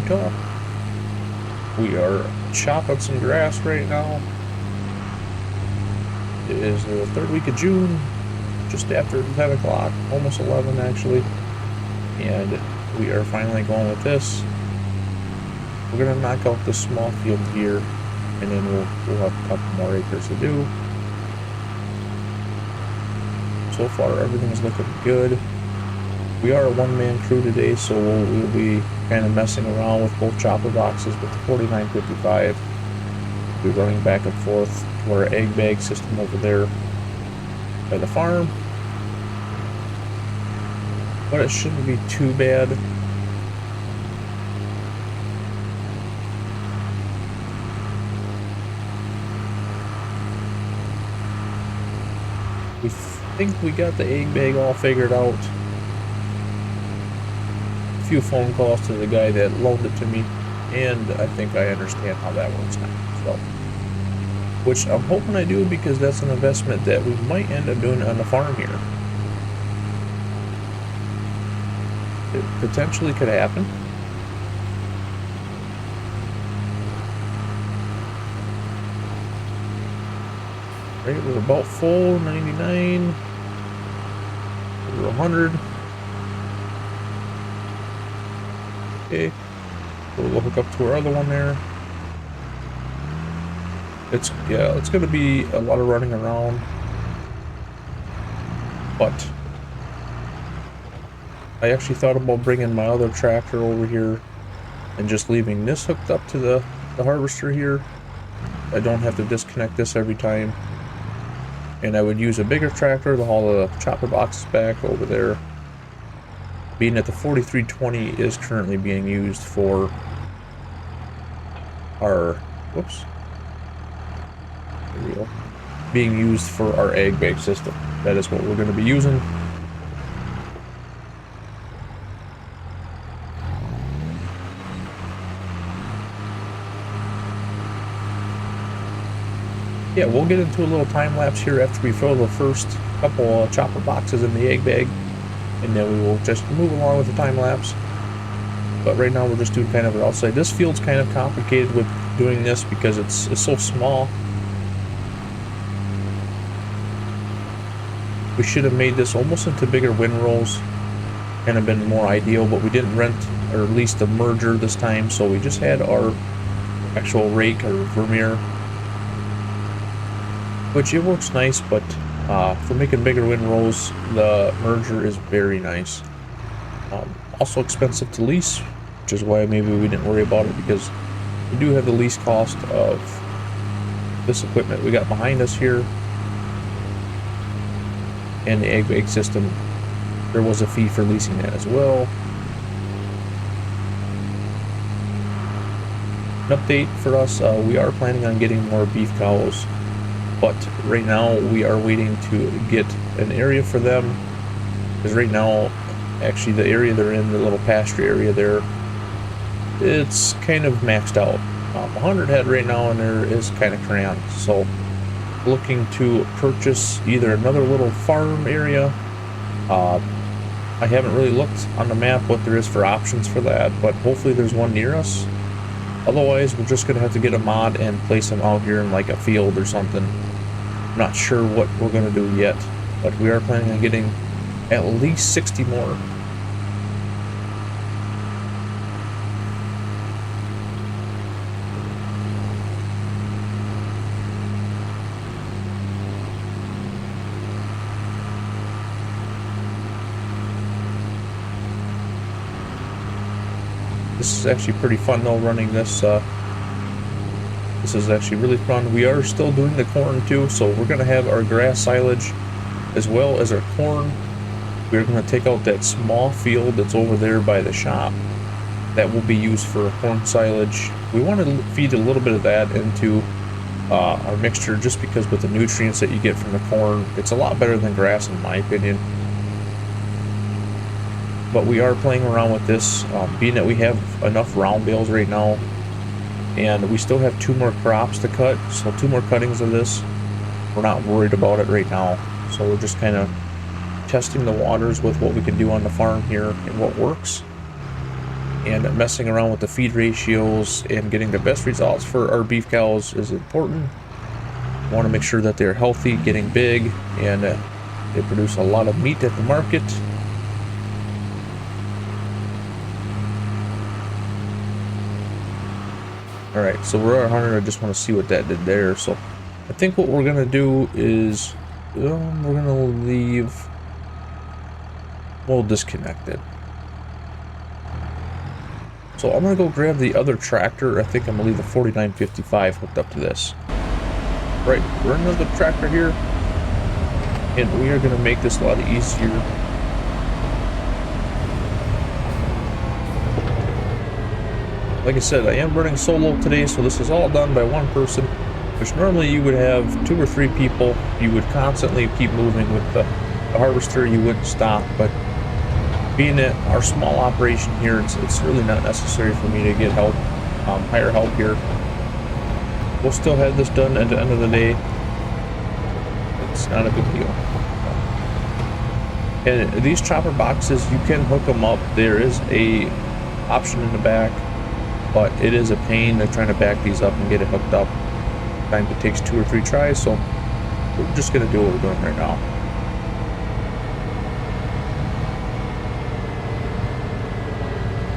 Utah. We are chopping some grass right now. It is the third week of June, just after 10 o'clock, almost 11 actually. And we are finally going with this. We're gonna knock out the small field here, and then we'll have a couple more acres to do. So far, everything's looking good. We are a one-man crew today, so we'll be kind of messing around with both chopper boxes with the 4955. We'll be running back and forth to our egg bag system over there by the farm. But it shouldn't be too bad. We think we got the egg bag all figured out. A few phone calls to the guy that loaned it to me, and I think I understand how that works now. So, which I'm hoping I do, because that's an investment that we might end up doing on the farm here. It potentially could happen. Right, we're about full, 99, over 100. Okay, so we'll hook up to our other one there. It's going to be a lot of running around, but I actually thought about bringing my other tractor over here and just leaving this hooked up to the harvester here. I don't have to disconnect this every time. And I would use a bigger tractor to haul the chopper boxes back over there. Being that the 4320 is currently being used for our, whoops, there we go, being used for our egg bag system. That is what we're going to be using. Yeah, we'll get into a little time lapse here after we fill the first couple chopper boxes in the egg bag, and then we will just move along with the time lapse. But right now we're just doing kind of an outside. This field's kind of complicated with doing this because it's so small. We should have made this almost into bigger windrows, kind of been more ideal, but we didn't rent or lease the merger this time, so we just had our actual rake or vermeer, which it works nice, but for making bigger windrows, the merger is very nice. Also expensive to lease, which is why maybe we didn't worry about it, because we do have the lease cost of this equipment we got behind us here, and the egg bag system. There was a fee for leasing that as well. An update for us, we are planning on getting more beef cows. But right now we are waiting to get an area for them, because right now, actually the area they're in, the little pasture area there, it's kind of maxed out. 100 head right now, and there is kind of cramped. So looking to purchase either another little farm area. I haven't really looked on the map what there is for options for that, but hopefully there's one near us. Otherwise, we're just gonna have to get a mod and place them out here in like a field or something. I'm not sure what we're gonna do yet, but we are planning on getting at least 60 more. This is actually pretty fun though, running this. This is actually really fun. We are still doing the corn too, so we're going to have our grass silage as well as our corn. We're going to take out that small field that's over there by the shop. That will be used for corn silage. We want to feed a little bit of that into our mixture, just because with the nutrients that you get from the corn, it's a lot better than grass in my opinion. But we are playing around with this, being that we have enough round bales right now, and we still have 2 more crops to cut, so 2 more cuttings of this. We're not worried about it right now, so we're just kind of testing the waters with what we can do on the farm here and what works. and messing around with the feed ratios and getting the best results for our beef cows is important. Want to make sure that they're healthy, getting big, and they produce a lot of meat at the market. All right, so we're at 100. I just want to see what that did there. So I think what we're gonna do is we're gonna leave. We'll disconnect it. So I'm gonna go grab the other tractor. I think I'm gonna leave the 4955 hooked up to this. Right, we're in another tractor here, and we are gonna make this a lot easier. Like I said, I am running solo today, so this is all done by one person, which normally you would have 2 or 3 people. You would constantly keep moving with the harvester, you wouldn't stop, but being at our small operation here, it's really not necessary for me to get help, hire help here. We'll still have this done at the end of the day. It's not a big deal. And these chopper boxes, you can hook them up. There is a option in the back, but it is a pain. They're trying to back these up and get it hooked up. Sometimes it takes 2 or 3 tries, so we're just gonna do what we're doing right now.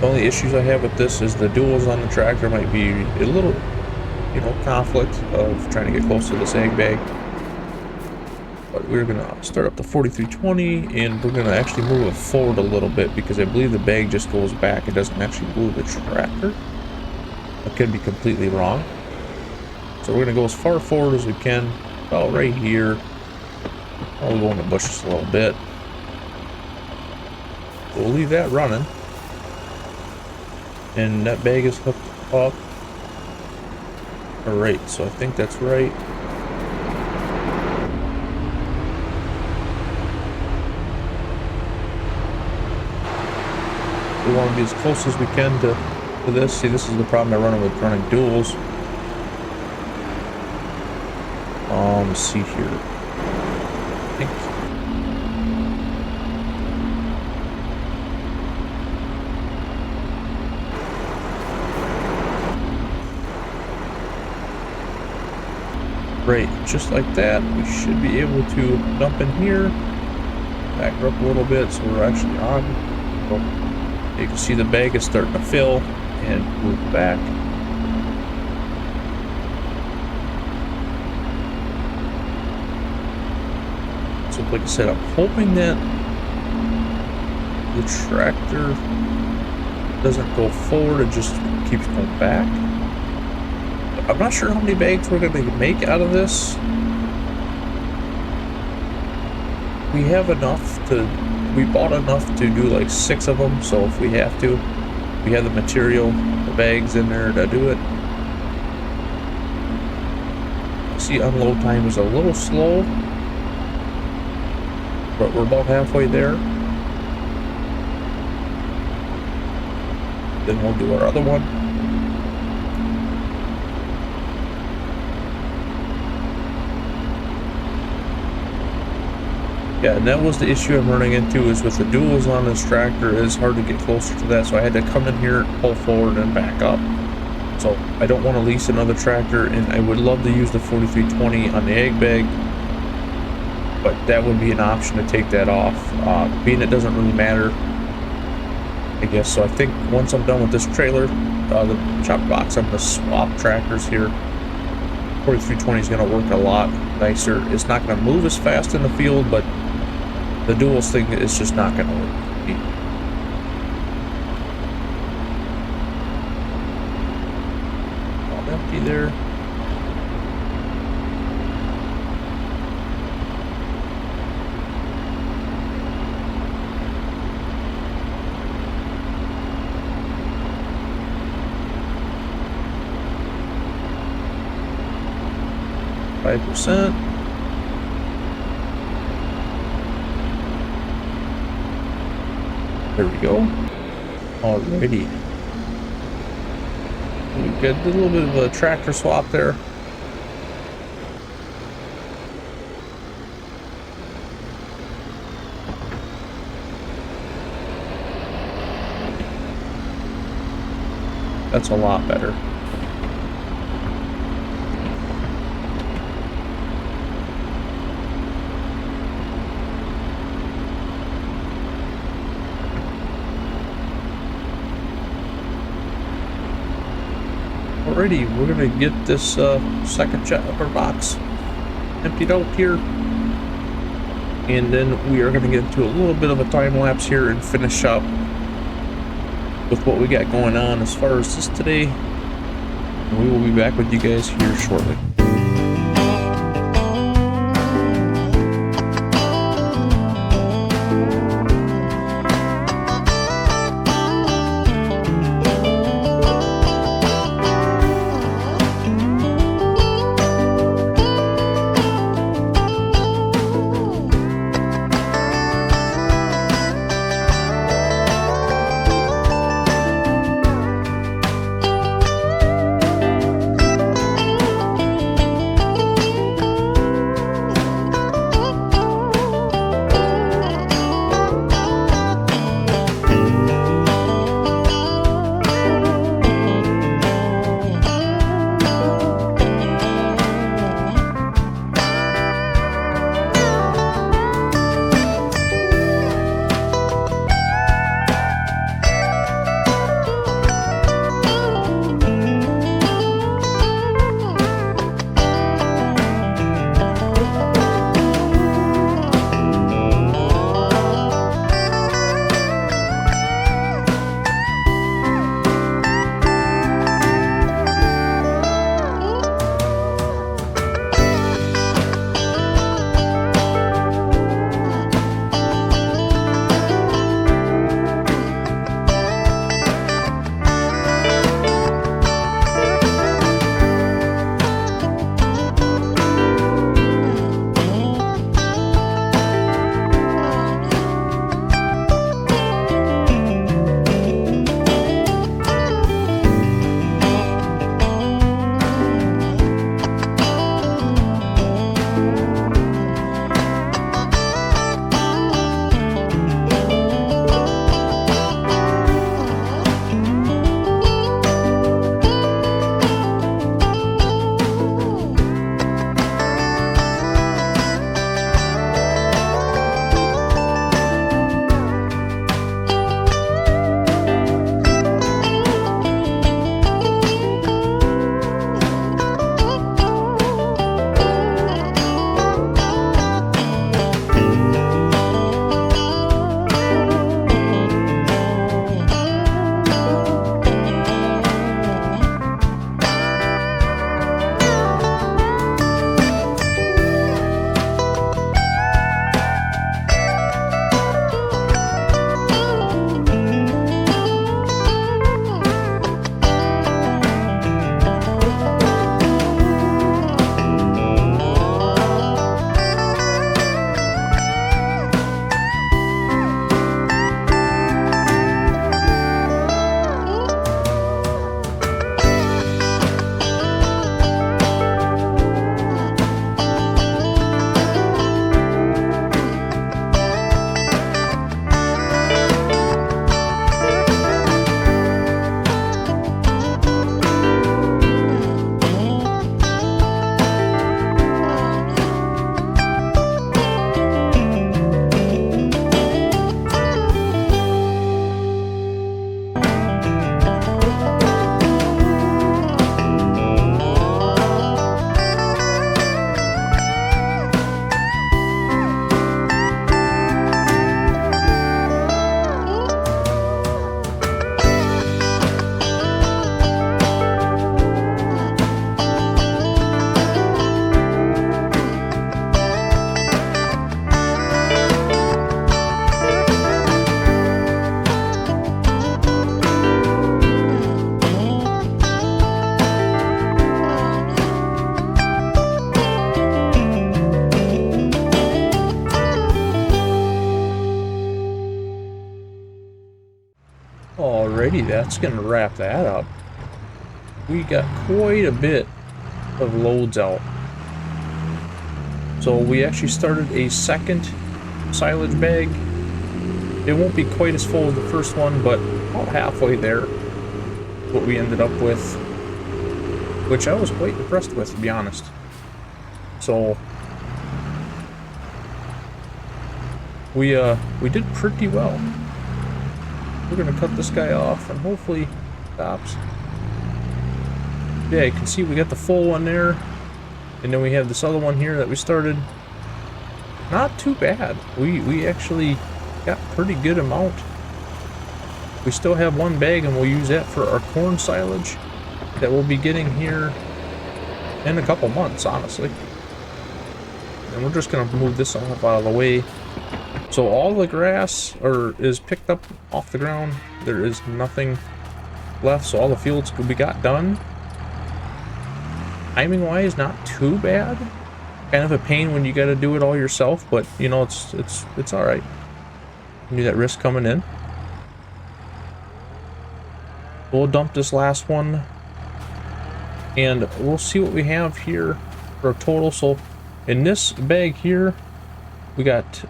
The only issues I have with this is the duals on the tractor might be a little, you know, conflict of trying to get close to this egg bag. But we're gonna start up the 4320, and we're gonna actually move it forward a little bit because I believe the bag just goes back. It doesn't actually move the tractor. I could be completely wrong. So we're gonna go as far forward as we can, about right here. I'll go in the bushes a little bit. We'll leave that running. And that bag is hooked up. Alright, so I think that's right. We want to be as close as we can to this. See, this is the problem I run with running duals. Let's see here. I think. Right, just like that, we should be able to dump in here. Back her up a little bit so we're actually on. So you can see the bag is starting to fill and move back. So like I said, I'm hoping that the tractor doesn't go forward, it just keeps going back. I'm not sure how many bags we're going to make out of this. We have enough to, we bought enough to do like 6 of them, so if we have to, we have the material, the bags in there to do it. See, unload time is a little slow, but we're about halfway there. Then we'll do our other one. Yeah, and that was the issue I'm running into, is with the duals on this tractor, it's hard to get closer to that, so I had to come in here, pull forward, and back up. So I don't want to lease another tractor, and I would love to use the 4320 on the egg bag, but that would be an option to take that off. Being it doesn't really matter, I guess. So I think once I'm done with this trailer, the chop box, I'm going to swap tractors here. 4320 is going to work a lot nicer. It's not going to move as fast in the field, but the duals thing is just not going to work. All empty there. %. There we go. Alrighty. We got a little bit of a tractor swap there. That's a lot better. Alrighty, we're gonna get this second box emptied out here, and then we are gonna get into a little bit of a time lapse here and finish up with what we got going on as far as this today. And we will be back with you guys here shortly. Alrighty, that's gonna wrap that up. We got quite a bit of loads out. So we actually started a second silage bag. It won't be quite as full as the first one, but about halfway there. what we ended up with, which I was quite impressed with, to be honest. So we did pretty well. We're gonna cut this guy off and hopefully stops. Yeah, you can see we got the full one there, and then we have this other one here that we started. Not too bad. We actually got a pretty good amount. We still have one bag, and we'll use that for our corn silage that we'll be getting here in a couple months, honestly. And we're just gonna move this off out of the way. So all the grass is picked up off the ground. There is nothing left, so all the fields we got done. Timing wise, not too bad. Kind of a pain when you got to do it all yourself, but you know, it's all right. Knew that risk coming in. We'll dump this last one, and we'll see what we have here for a total. So in this bag here, we got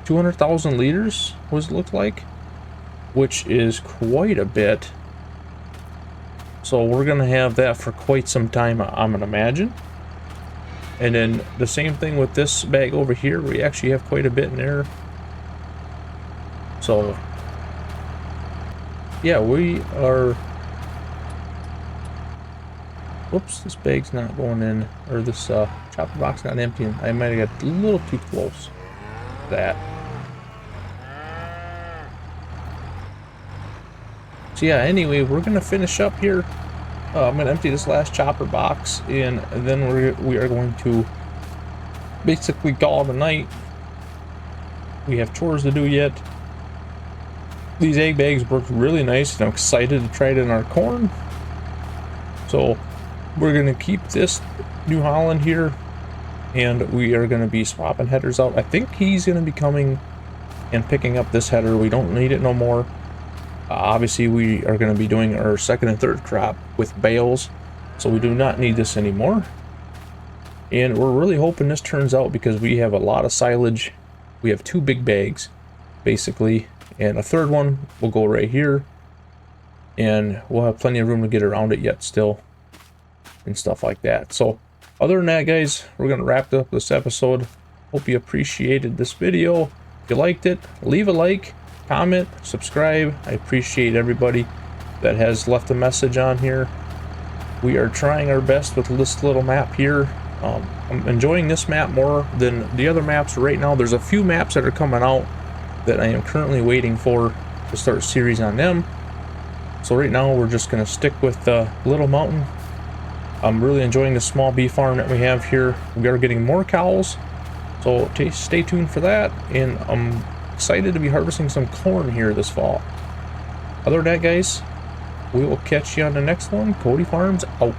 200,000 liters, what it looked like, which is quite a bit. So we're gonna have that for quite some time, I'm gonna imagine. And then the same thing with this bag over here. We actually have quite a bit in there. So yeah, we are. Whoops, this bag's not going in, or this chopper box not emptying. I might have got a little too close to that. So yeah, anyway, we're gonna finish up here. I'm gonna empty this last chopper box, and then we are going to basically call it a night. We have chores to do yet. These egg bags work really nice, and I'm excited to try it in our corn. So we're gonna keep this New Holland here, and we are gonna be swapping headers out. I think he's gonna be coming and picking up this header. We don't need it no more. Obviously, we are going to be doing our second and third crop with bales, so we do not need this anymore. And we're really hoping this turns out, because we have a lot of silage. We have 2 big bags, basically, and a third one will go right here. And we'll have plenty of room to get around it yet still, and stuff like that. So, other than that, guys, we're going to wrap up this episode. Hope you appreciated this video. If you liked it, leave a like. Comment, subscribe. I appreciate everybody that has left a message on here. We are trying our best with this little map here. I'm enjoying this map more than the other maps right now. There's a few maps that are coming out that I am currently waiting for to start a series on them. So right now we're just going to stick with Little Mountain. I'm really enjoying the small bee farm that we have here. We are getting more cows, so stay tuned for that. And I'm excited to be harvesting some corn here this fall. Other than that, guys, we will catch you on the next one. Cody Farms out.